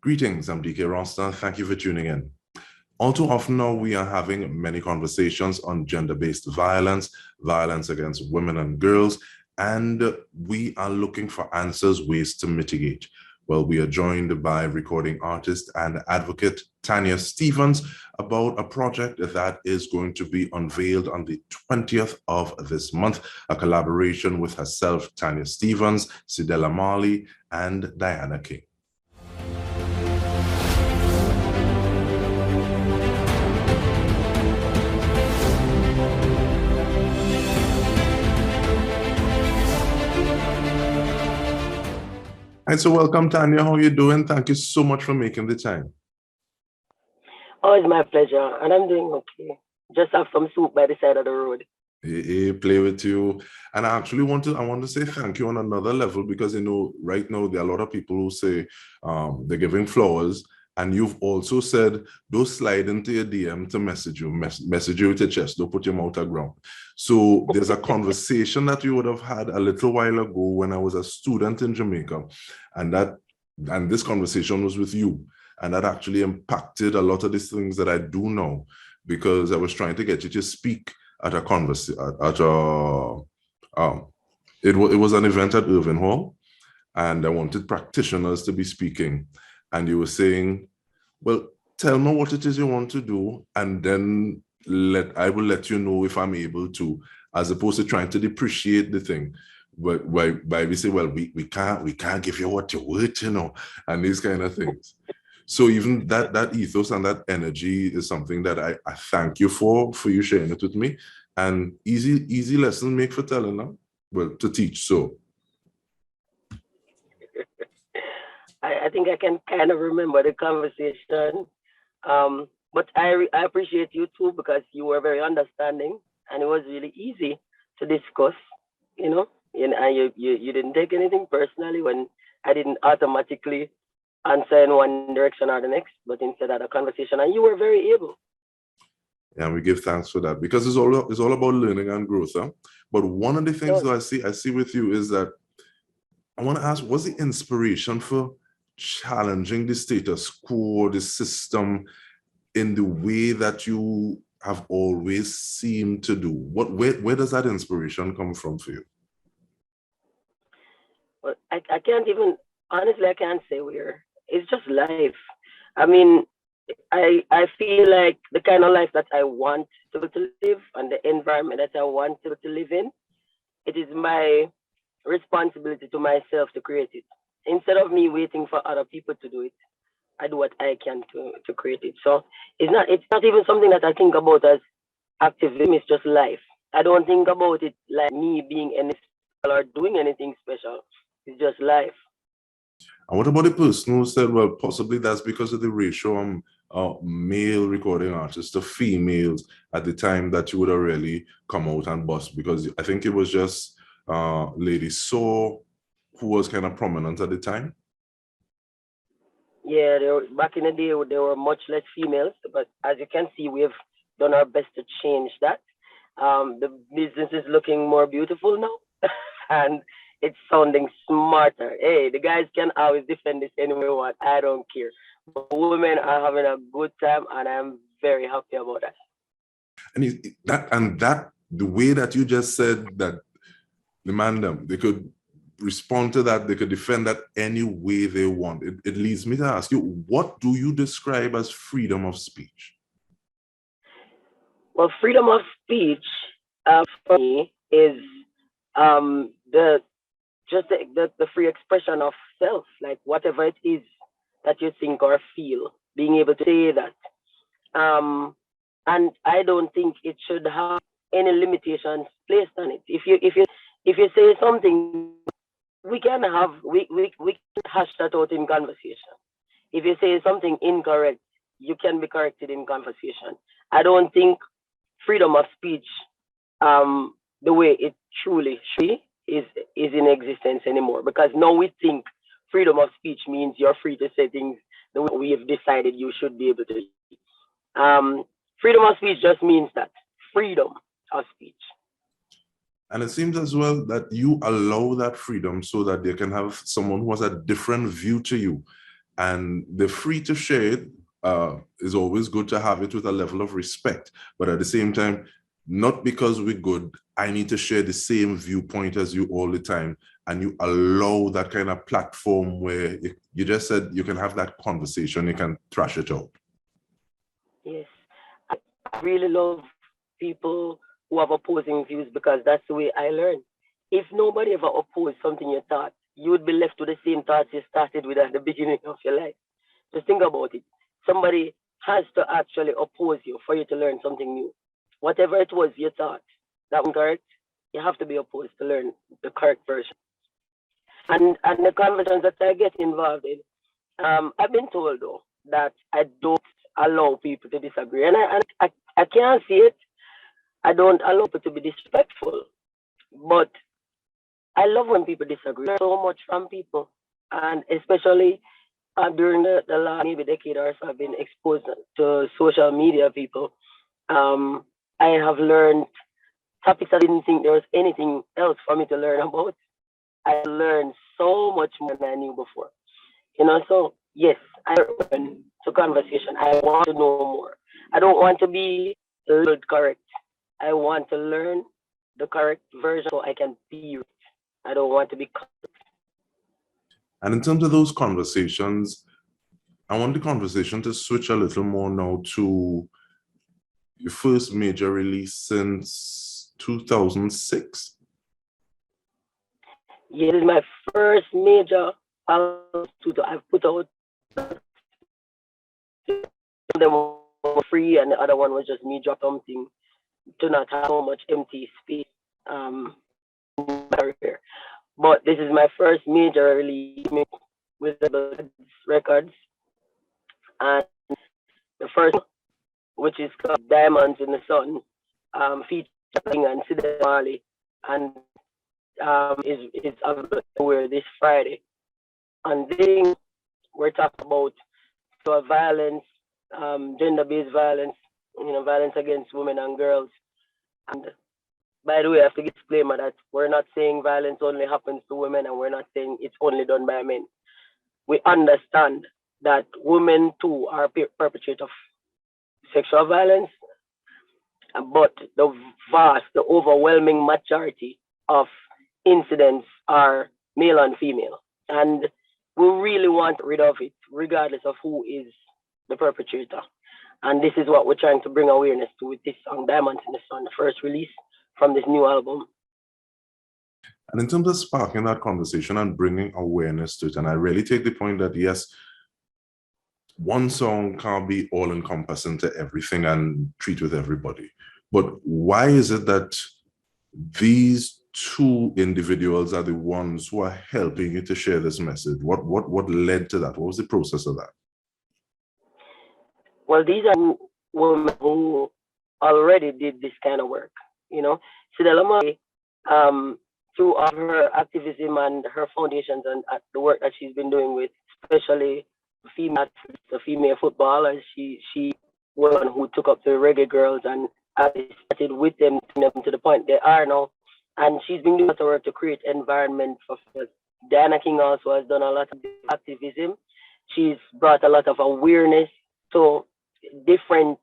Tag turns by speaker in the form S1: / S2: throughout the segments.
S1: Greetings, I'm Dike Rostant. Thank you for tuning in. All too often now, we are having many conversations on gender-based violence, violence against women and girls, and we are looking for answers, ways to mitigate. Well, we are joined by recording artist and advocate Tanya Stephens about a project that is going to be unveiled on the 20th of this month, a collaboration with herself, Tanya Stephens, Cedella Marley, and Diana King. And so welcome, Tanya. How are you doing? Thank you so much for making the time.
S2: Oh, it's my pleasure. And I'm doing okay. Just have some soup by the side of the road.
S1: Hey, play with you. And I actually want to say thank you on another level because, right now there are a lot of people who say they're giving flowers. And you've also said, don't slide into your DM to message you with your chest, don't put your mouth on ground. So there's a conversation that you would have had a little while ago when I was a student in Jamaica. And this conversation was with you. And that actually impacted a lot of these things that I do now, because I was trying to get you to speak at a conversation, it was an event at Irving Hall, and I wanted practitioners to be speaking. And you were saying, well, tell me what it is you want to do, and then I will let you know if I'm able to, as opposed to trying to depreciate the thing. But by we say, well, we can't give you what you're worth, and these kind of things. So even that ethos and that energy is something that I thank you for you sharing it with me. And easy lessons make for telling them, well, to teach. So
S2: I think I can kind of remember the conversation, but I appreciate you too, because you were very understanding and it was really easy to discuss, and you didn't take anything personally when I didn't automatically answer in one direction or the next, but instead had a conversation, and you were very able.
S1: Yeah, we give thanks for that, because it's all about learning and growth. Huh? But one of the things that I see with you is that I want to ask, what's the inspiration for challenging the status quo, the system, in the way that you have always seemed to do? Where does that inspiration come from for you?
S2: Well, I can't even, honestly, I can't say where. It's just life. I mean, I feel like the kind of life that I want to live and the environment that I want to live in, it is my responsibility to myself to create it. Instead of me waiting for other people to do it, I do what I can to create it. So it's not even something that I think about as activism. It's just life. I don't think about it like me being any special or doing anything special. It's just life.
S1: And what about the person who said, well, possibly that's because of the ratio male recording artists to females at the time that you would have really come out and bust? Because I think it was just Lady Saw who was kind of prominent at the time.
S2: Yeah, back in the day, there were much less females, but as you can see, we've done our best to change that. The business is looking more beautiful now, and it's sounding smarter. Hey, the guys can always defend this any way they want. I don't care. But women are having a good time, and I'm very happy about that.
S1: And the way that you just said that the man they could respond to that, they could defend that any way they want. It leads me to ask you, what do you describe as freedom of speech?
S2: Well, freedom of speech for me is the free expression of self, like whatever it is that you think or feel, being able to say that. And I don't think it should have any limitations placed on it. If you say something, we can hash that out in conversation. If you say something incorrect, you can be corrected in conversation. I don't think freedom of speech, the way it truly is in existence anymore, because now we think freedom of speech means you're free to say things the way we have decided you should be able to. Freedom of speech just means that freedom of speech.
S1: And it seems as well that you allow that freedom so that they can have someone who has a different view to you. and they're free to share it. It's always good to have it with a level of respect, but at the same time, not because we're good, I need to share the same viewpoint as you all the time. And you allow that kind of platform where you just said you can have that conversation, you can thrash it out.
S2: Yes. I really love people who have opposing views because that's the way I learn. If nobody ever opposed something you thought, you would be left with the same thoughts you started with at the beginning of your life. Just think about it. Somebody has to actually oppose you for you to learn something new. Whatever it was you thought that was correct, you have to be opposed to learn the correct version. And the conversations that I get involved in, I've been told though that I don't allow people to disagree, and I can't see it. I don't allow people to be disrespectful, but I love when people disagree. So much from people, and especially during the last maybe decade or so, I've been exposed to social media people. I have learned topics I didn't think there was anything else for me to learn about. I learned so much more than I knew before. So yes, I open to conversation. I want to know more. I don't want to be labeled correct. I want to learn the correct version so I can be right. I don't want to be
S1: And in terms of those conversations, I want the conversation to switch a little more now to your first major release since 2006.
S2: Yeah, this is my first major album I've put out. Them were free, and the other one was just me drop something to not have so much empty space. Career. But this is my first major release with the records, and the first, which is called Diamonds in the Sun, featuring and Cedella Marley, and is available this Friday. And then we're talking about violence, gender-based violence, violence against women and girls. And by the way, I have to give a disclaimer that we're not saying violence only happens to women, and we're not saying it's only done by men. We understand that women too are perpetrators of sexual violence, but the overwhelming majority of incidents are male and female. And we really want rid of it, regardless of who is the perpetrator. And this is what we're trying to bring awareness to with this song, Diamonds in the Sun, the first release from this new album.
S1: And in terms of sparking that conversation and bringing awareness to it, and I really take the point that yes, one song can't be all encompassing to everything and treat with everybody. But why is it that these two individuals are the ones who are helping you to share this message? What led to that? What was the process of that?
S2: Well, these are women who already did this kind of work. Cedella Marley, through all her activism and her foundations and the work that she's been doing with, especially the female footballers, she was one who took up the reggae girls and started with them to the point they are now. And she's been doing a lot of work to create environment for girls. Diana King also has done a lot of activism. She's brought a lot of awareness to different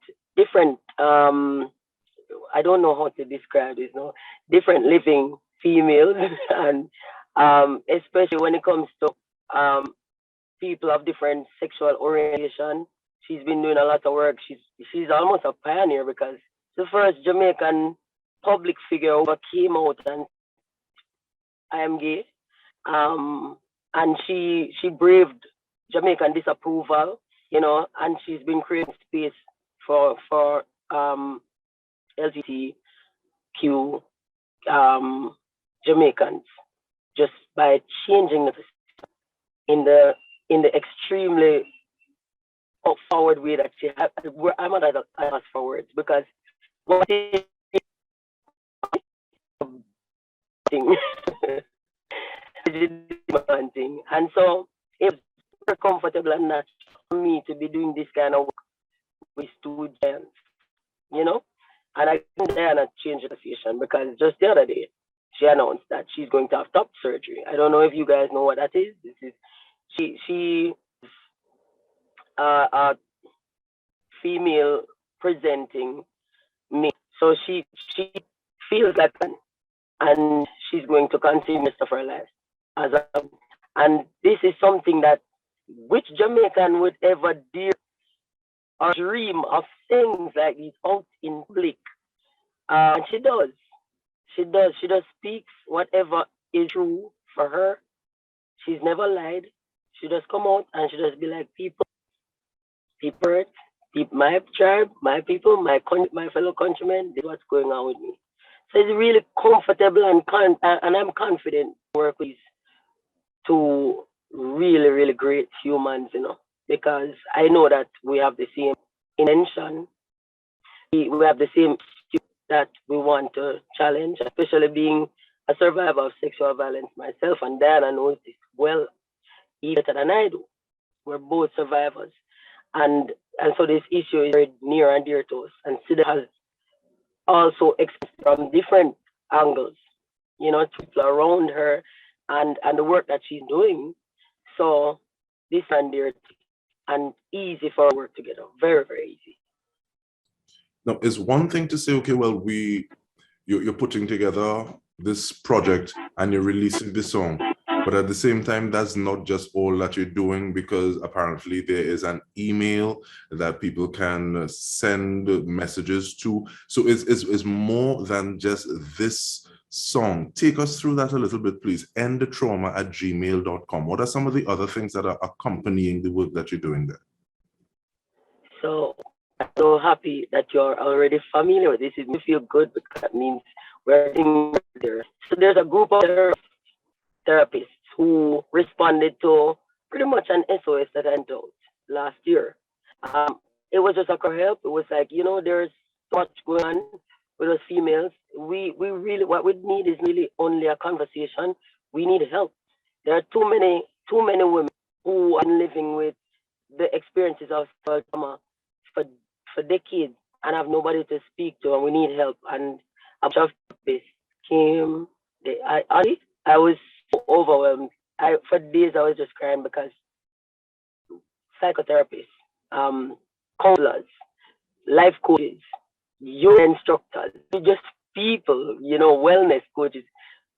S2: I don't know how to describe this, different living females, and especially when it comes to people of different sexual orientation. She's been doing a lot of work. She's almost a pioneer because the first Jamaican public figure who came out and I am gay, and she braved Jamaican disapproval, and she's been creating space for LGBTQ Jamaicans just by changing the in the extremely forward way that she had. I'm not as forward because what is thing and so it's very comfortable and natural for me to be doing this kind of work with students, and I think Diana changed the conversation because just the other day she announced that she's going to have top surgery. I don't know if you guys know what that is. She a female presenting me. So she feels like one, and she's going to continue the rest of her life as a, and this is something that which Jamaican would ever dare or dream of things like this out in public. And she does. She does. She just speaks whatever is true for her. She's never lied. She just come out and she just be like, people, my tribe, my people, my fellow countrymen, this is what's going on with me. So it's really comfortable and I'm confident to work with two really, really great humans, because I know that we have the same intention. We have the same that we want to challenge, especially being a survivor of sexual violence myself, and Diana knows this well, even better than I do. We're both survivors. And so this issue is very near and dear to us. And Cedella has also expressed from different angles, people around her and the work that she's doing. So this and dear and easy for our work together. Very, very easy.
S1: Now, it's one thing to say, okay, well, you're putting together this project and you're releasing the song, but at the same time, that's not just all that you're doing, because apparently there is an email that people can send messages to. So it's more than just this song. Take us through that a little bit, please. endthetrauma@gmail.com. What are some of the other things that are accompanying the work that you're doing there?
S2: So I'm so happy that you're already familiar with this. It makes me feel good because that means we're there. So there's a group of therapists who responded to pretty much an SOS that I sent out last year. It was just a help. It was like, there's so much going on with us females. We really, what we need is really only a conversation. We need help. There are too many women who are living with the experiences of trauma for decades and have nobody to speak to, and we need help. And a bunch of therapists came. I was so overwhelmed. For days I was just crying because psychotherapists, counselors, life coaches, yoga instructors, just people, wellness coaches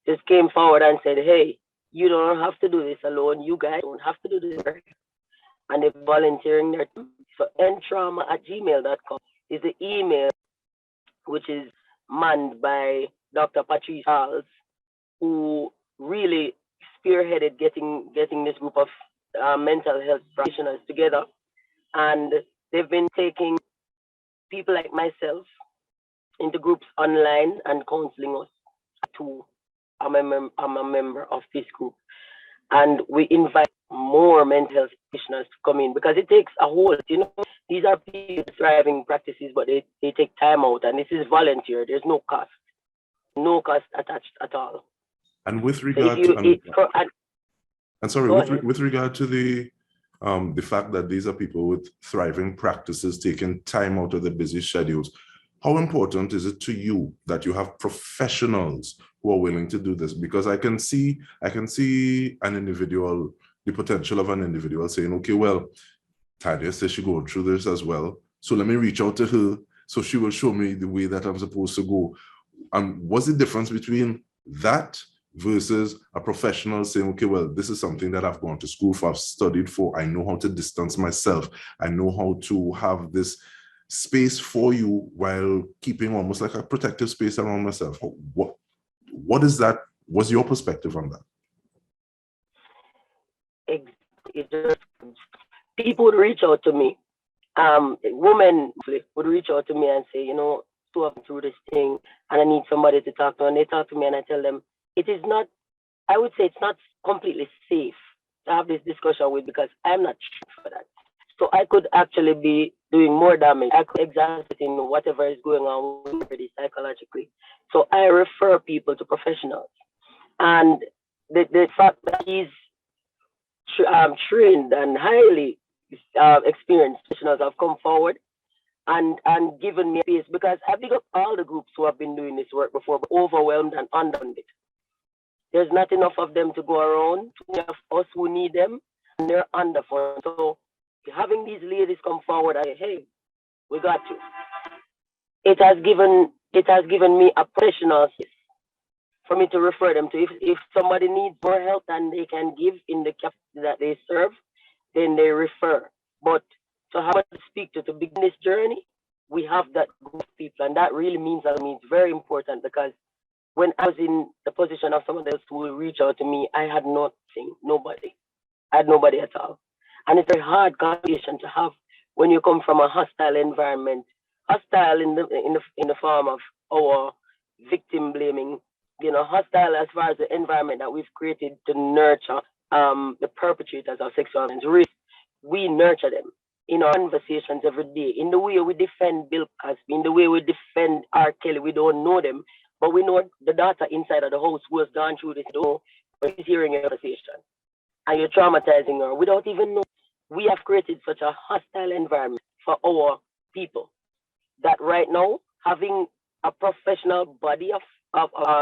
S2: just came forward and said, hey, you don't have to do this alone. You guys don't have to do this. And they're volunteering their time. So endtrauma@gmail.com is the email, which is manned by Dr. Patrice Charles, who really spearheaded getting this group of mental health practitioners together. And they've been taking people like myself into groups online and counseling us. I'm a member of this group. And we invite more mental health practitioners to come in, because it takes a whole, these are people thriving practices, but they take time out, and this is volunteer. There's no cost attached at all.
S1: And with regard to, with regard to the fact that these are people with thriving practices, taking time out of their busy schedules, how important is it to you that you have professionals who are willing to do this? Because I can see an individual, the potential of an individual saying, okay, well, Tanya says she's going through this as well, so let me reach out to her so she will show me the way that I'm supposed to go. And what's the difference between that versus a professional saying, okay, well, this is something that I've gone to school for, I've studied for, I know how to distance myself, I know how to have this space for you while keeping almost like a protective space around myself? What is that? What's your perspective on
S2: that? People would reach out to me. Women would reach out to me and say, so I'm through this thing and I need somebody to talk to. And they talk to me and I tell them, I would say it's not completely safe to have this discussion with, because I'm not sure for that. So I could actually be doing more damage. I could exacerbating whatever is going on with me psychologically. So I refer people to professionals. And the fact that he's trained and highly experienced professionals have come forward and given me a space, because I pick up all the groups who have been doing this work before, but overwhelmed and underfunded. There's not enough of them to go around. We have us who need them, and they're underfunded. So having these ladies come forward and say, hey, we got you. It has given me a professional for me to refer them to. If somebody needs more help than they can give in the capacity that they serve, then they refer. But to have to speak to begin this journey, we have that group of people, and that really means that it's very important, because when I was in the position of someone else who will reach out to me, I had nothing, nobody. I had nobody at all. And it's a hard conversation to have when you come from a hostile environment, hostile in the form of our victim blaming, hostile as far as the environment that we've created to nurture the perpetrators of sexual violence. We nurture them in our conversations every day, in the way we defend Bill Cosby, in the way we defend R. Kelly. We don't know them, but we know the daughter inside of the house who has gone through this, but she's hearing a conversation, and you're traumatizing her without even knowing. We have created such a hostile environment for our people that right now, having a professional body of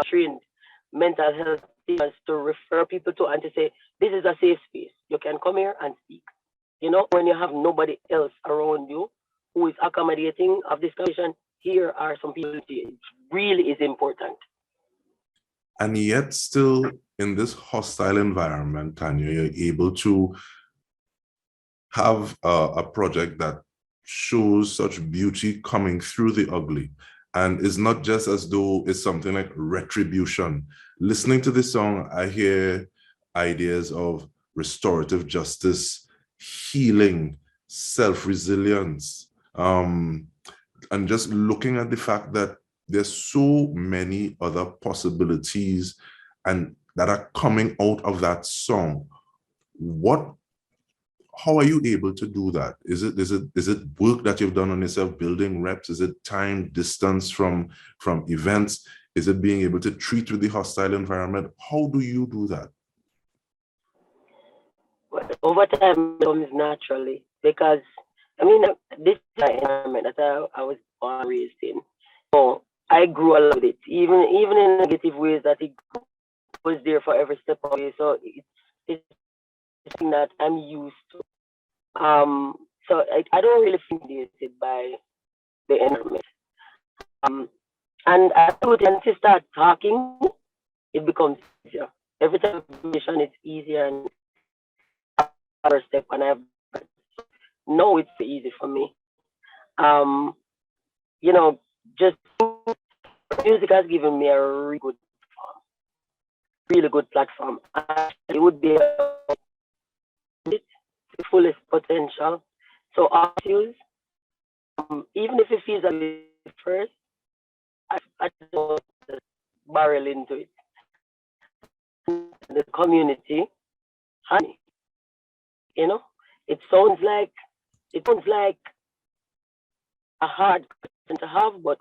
S2: trained mental health teachers to refer people to and to say, this is a safe space. You can come here and speak. When you have nobody else around you who is accommodating of this condition, here are some people. It really is important.
S1: And yet still in this hostile environment, Tanya, you're able to have a project that shows such beauty coming through the ugly. And it's not just as though it's something like retribution. Listening to this song, I hear ideas of restorative justice, healing, self-resilience, and just looking at the fact that there's so many other possibilities and that are coming out of that song. How are you able to do that? Is it work that you've done on yourself, building reps? Is it time, distance from events? Is it being able to treat with the hostile environment? How do you do that?
S2: Well, over time, it comes naturally, because this is the environment that I was born and raised in. So I grew up with it, even in negative ways, that it was there for every step of the way. So it's something that I'm used to. So I don't really feel intimidated by the environment. And I would once you start talking, it becomes easier. Every time it's easier, and first step, and I know it's easy for me. Just music has given me a really good platform. It would be the fullest potential. So use, even if it feels a bit first, I don't barrel into it. The community, honey, it sounds like a hard question to have, but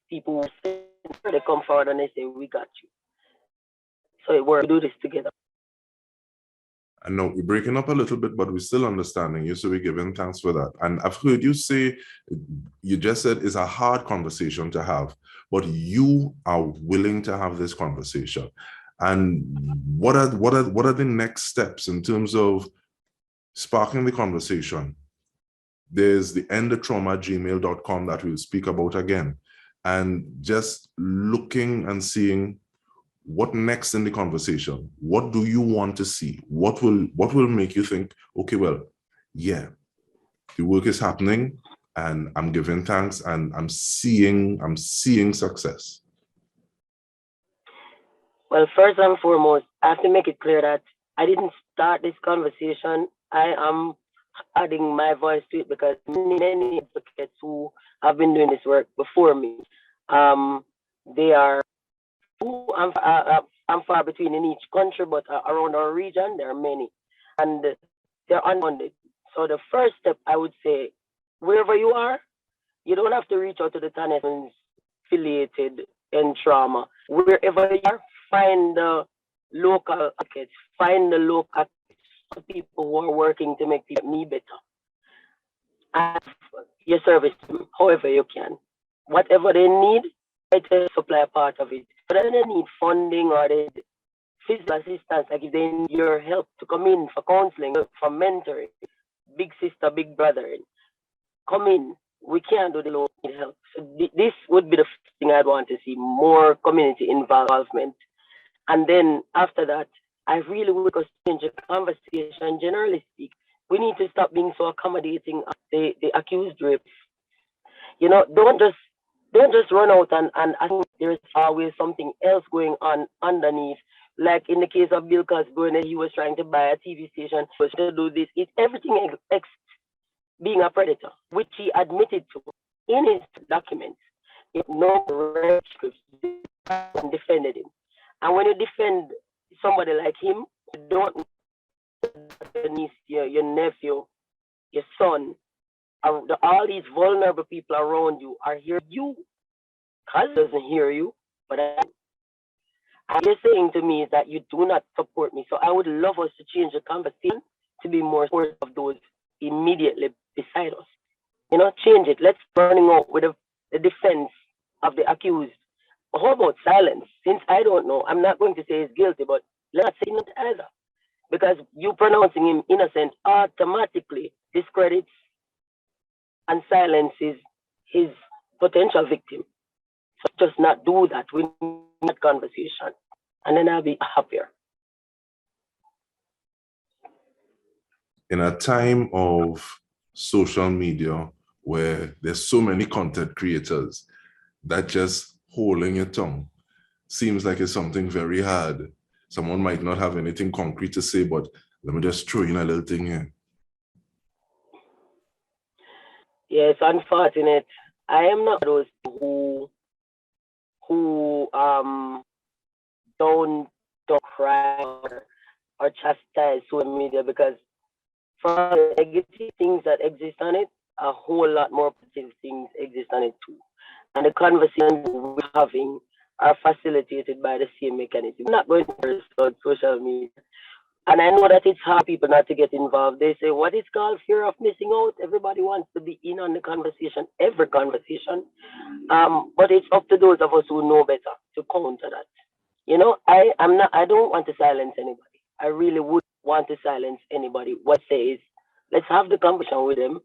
S2: people they come forward and they say, we got you. So we do this together.
S1: I know we're breaking up a little bit, but we're still understanding you, so we're giving thanks for that. And I've heard you say, you just said it's a hard conversation to have, but you are willing to have this conversation. And what are the next steps in terms of sparking the conversation? There's the endthetrauma@gmail.com that we'll speak about again, and just looking and seeing what next in the conversation. What do you want to see? What will make you think, okay, well, yeah, the work is happening and I'm giving thanks and I'm seeing success?
S2: Well, first and foremost, I have to make it clear that I didn't start this conversation. I am adding my voice to it, because many advocates who have been doing this work before me, they are few and far between in each country, but around our region, there are many, and they're unfunded. So the first step, I would say, wherever you are, you don't have to reach out to the Tanya Stephens affiliated in trauma. Wherever you are, find the local advocates, find the local people who are working to make me better. And your service to them, however you can. Whatever they need, try to supply a part of it. But they need funding or they physical assistance, like if they need your help to come in for counseling, for mentoring, big sister, big brother, come in. We can't do the alone, need help. So this would be the first thing I'd want to see, more community involvement. And then after that, I really would change the conversation. Generally speak, we need to stop being so accommodating of the accused rape. You know, don't just run out and I think there's always something else going on underneath. Like in the case of Bill Cosby, he was trying to buy a TV station, was to do this. It's everything except being a predator, which he admitted to in his documents. It no scripts and defended him. And when you defend somebody like him, you don't your niece, your nephew, your son, all these vulnerable people around you are here. You, Cuz doesn't hear you, but you're saying to me is that you do not support me. So I would love us to change the conversation to be more supportive of those immediately beside us. You know, change it. Let's running out with the defense of the accused. How about silence? Since I don't know, I'm not going to say he's guilty, but let's say not either. Because you pronouncing him innocent automatically discredits and silences his potential victim. So just not do that. We need that conversation. And then I'll be happier.
S1: In a time of social media where there's so many content creators, that just holding your tongue seems like it's something very hard. Someone might not have anything concrete to say, but let me just throw in a little thing here.
S2: Yeah, it's unfortunate. I am not those who don't cry or chastise social media, because from the negative things that exist on it, a whole lot more positive things exist on it too. And the conversations we're having are facilitated by the same mechanism. I'm not going to start social media. And I know that it's hard people not to get involved. They say, what is called fear of missing out? Everybody wants to be in on the conversation, every conversation. But it's up to those of us who know better to counter that. You know, I don't want to silence anybody. I really would want to silence anybody. What says, let's have the conversation with them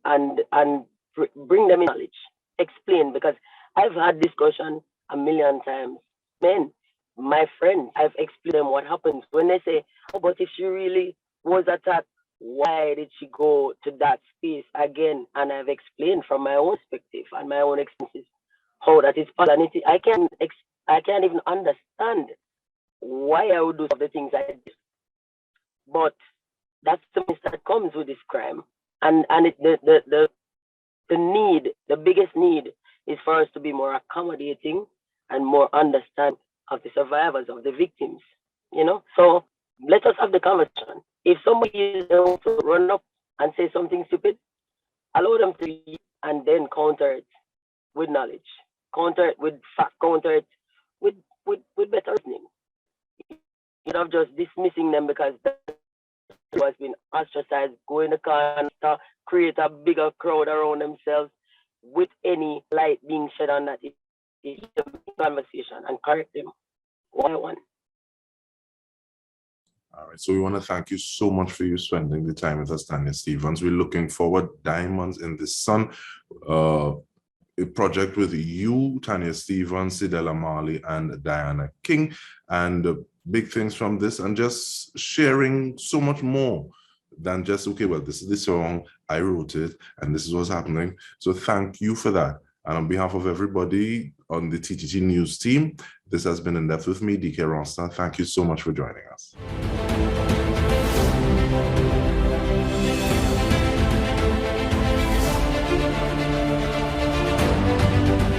S2: and bring them in knowledge. Explain, because I've had discussion a million times. Man, my friends, I've explained them what happens when they say, oh, but if she really was attacked, why did she go to that space again? And I've explained from my own perspective and my own experiences how that is possible. And I can't even understand why I would do some of the things I did. But that's the mess that comes with this crime. And the biggest need is for us to be more accommodating and more understanding of the survivors, of the victims, you know? So let us have the conversation. If somebody is able to run up and say something stupid, allow them to leave and then counter it with knowledge, counter it with fact, counter it with better reasoning. Instead of just dismissing them because they has been ostracized, go in the car, create a bigger crowd around themselves with any light being shed on that conversation and correct them one by one.
S1: All right, so we want to thank you so much for you spending the time with us, Tanya Stephens. We're looking forward, Diamonds in the Sun, a project with you, Tanya Stephens, Cedella, Marley, and Diana King, and big things from this, and just sharing so much more than just, okay, well, this is the song, I wrote it, and this is what's happening. So thank you for that. And on behalf of everybody on the TTT News team, this has been In Depth with me, Dike Rostant. Thank you so much for joining us.